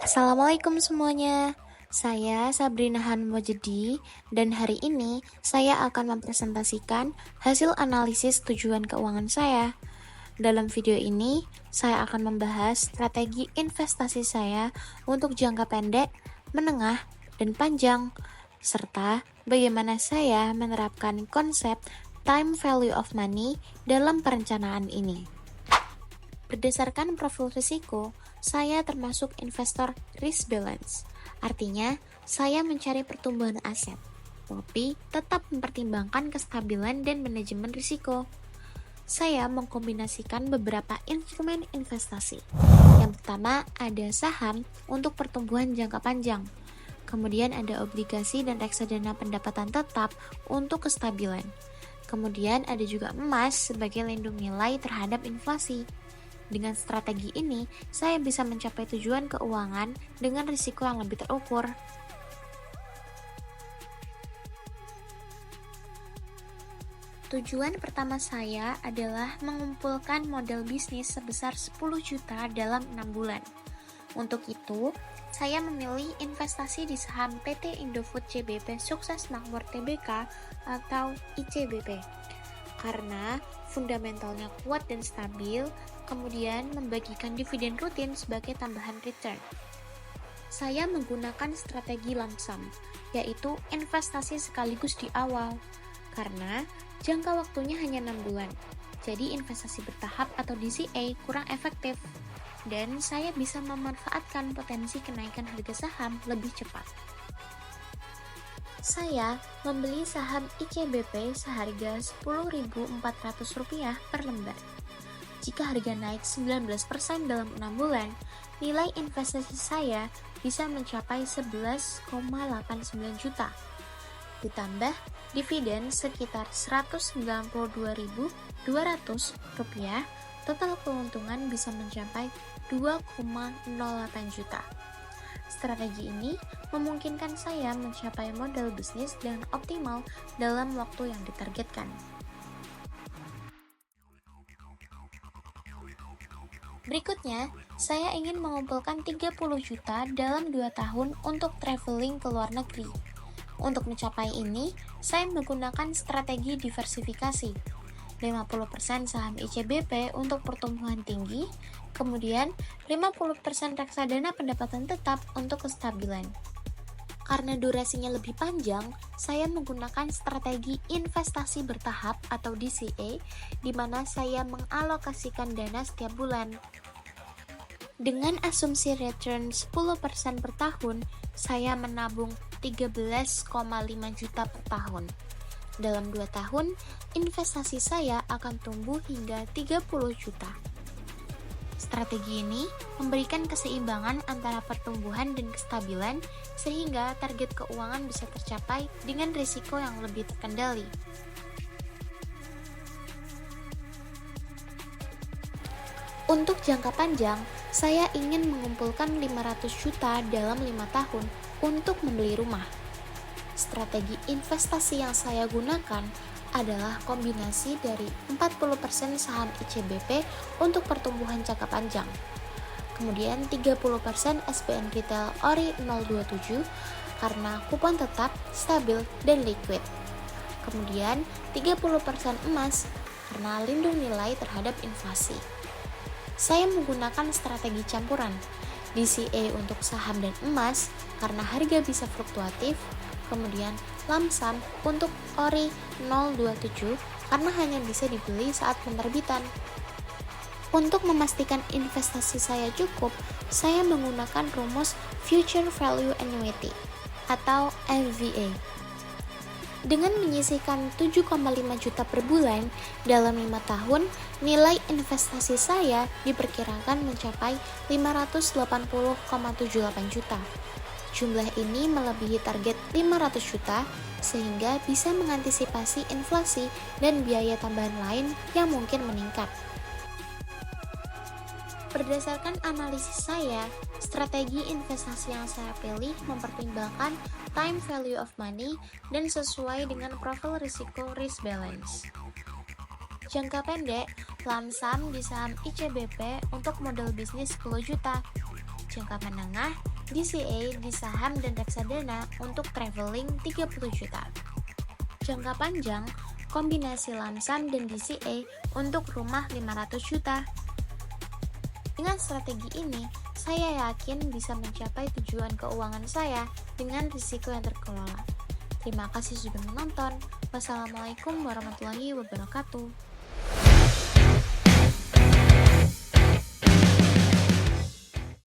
Assalamualaikum semuanya, saya Sabrina Hanmojedi dan hari ini saya akan mempresentasikan hasil analisis tujuan keuangan saya. Dalam video ini, saya akan membahas strategi investasi saya untuk jangka pendek, menengah, dan panjang, serta bagaimana saya menerapkan konsep time value of money dalam perencanaan ini. Berdasarkan profil risiko, saya termasuk investor risk balance. Artinya, saya mencari pertumbuhan aset, tapi tetap mempertimbangkan kestabilan dan manajemen risiko. Saya mengkombinasikan beberapa instrumen investasi. Yang pertama ada saham untuk pertumbuhan jangka panjang. Kemudian ada obligasi dan reksadana pendapatan tetap untuk kestabilan. Kemudian ada juga emas sebagai lindung nilai terhadap inflasi. Dengan strategi ini, saya bisa mencapai tujuan keuangan dengan risiko yang lebih terukur. Tujuan pertama saya adalah mengumpulkan modal bisnis sebesar 10 juta dalam 6 bulan. Untuk itu, saya memilih investasi di saham PT Indofood CBP Sukses Makmur Tbk atau ICBP. Karena fundamentalnya kuat dan stabil, kemudian membagikan dividen rutin sebagai tambahan return. Saya menggunakan strategi lump sum, yaitu investasi sekaligus di awal, karena jangka waktunya hanya 6 bulan. Jadi investasi bertahap atau DCA kurang efektif, dan saya bisa memanfaatkan potensi kenaikan harga saham lebih cepat. Saya membeli saham ICBP seharga Rp10.400 per lembar. Jika harga naik 19% dalam 6 bulan, nilai investasi saya bisa mencapai 11,89 juta. Ditambah dividen sekitar Rp192.200, total keuntungan bisa mencapai 2,08 juta. Strategi ini memungkinkan saya mencapai modal bisnis dengan optimal dalam waktu yang ditargetkan. Berikutnya, saya ingin mengumpulkan 30 juta dalam 2 tahun untuk traveling ke luar negeri. Untuk mencapai ini, saya menggunakan strategi diversifikasi. 50% saham ICBP untuk pertumbuhan tinggi, kemudian 50% reksadana pendapatan tetap untuk kestabilan. Karena durasinya lebih panjang, saya menggunakan strategi investasi bertahap atau DCA, di mana saya mengalokasikan dana setiap bulan. Dengan asumsi return 10% per tahun, saya menabung 13,5 juta per tahun. Dalam 2 tahun, investasi saya akan tumbuh hingga 30 juta. Strategi ini memberikan keseimbangan antara pertumbuhan dan kestabilan sehingga target keuangan bisa tercapai dengan risiko yang lebih terkendali. Untuk jangka panjang, saya ingin mengumpulkan 500 juta dalam 5 tahun untuk membeli rumah. Strategi investasi yang saya gunakan adalah kombinasi dari 40% saham ICBP untuk pertumbuhan jangka panjang. Kemudian 30% SBN Retail ORI 027 karena kupon tetap, stabil, dan liquid. Kemudian 30% emas karena lindung nilai terhadap inflasi. Saya menggunakan strategi campuran, DCA untuk saham dan emas karena harga bisa fluktuatif, kemudian lump sum untuk ORI 027 karena hanya bisa dibeli saat penerbitan. Untuk memastikan investasi saya cukup, saya menggunakan rumus Future Value Annuity atau FVA. Dengan menyisihkan 7,5 juta per bulan dalam 5 tahun, nilai investasi saya diperkirakan mencapai 580,78 juta. Jumlah ini melebihi target 500 juta sehingga bisa mengantisipasi inflasi dan biaya tambahan lain yang mungkin meningkat. Berdasarkan analisis saya, strategi investasi yang saya pilih mempertimbangkan time value of money dan sesuai dengan profil risiko risk balance. Jangka pendek, lump sum di saham ICBP untuk modal bisnis 10 juta. jangka menengah, DCA di saham dan reksadana untuk traveling 30 juta. Jangka panjang, kombinasi lump sum dan DCA untuk rumah 500 juta. Dengan strategi ini, saya yakin bisa mencapai tujuan keuangan saya dengan risiko yang terkelola. Terima kasih sudah menonton. Wassalamualaikum warahmatullahi wabarakatuh.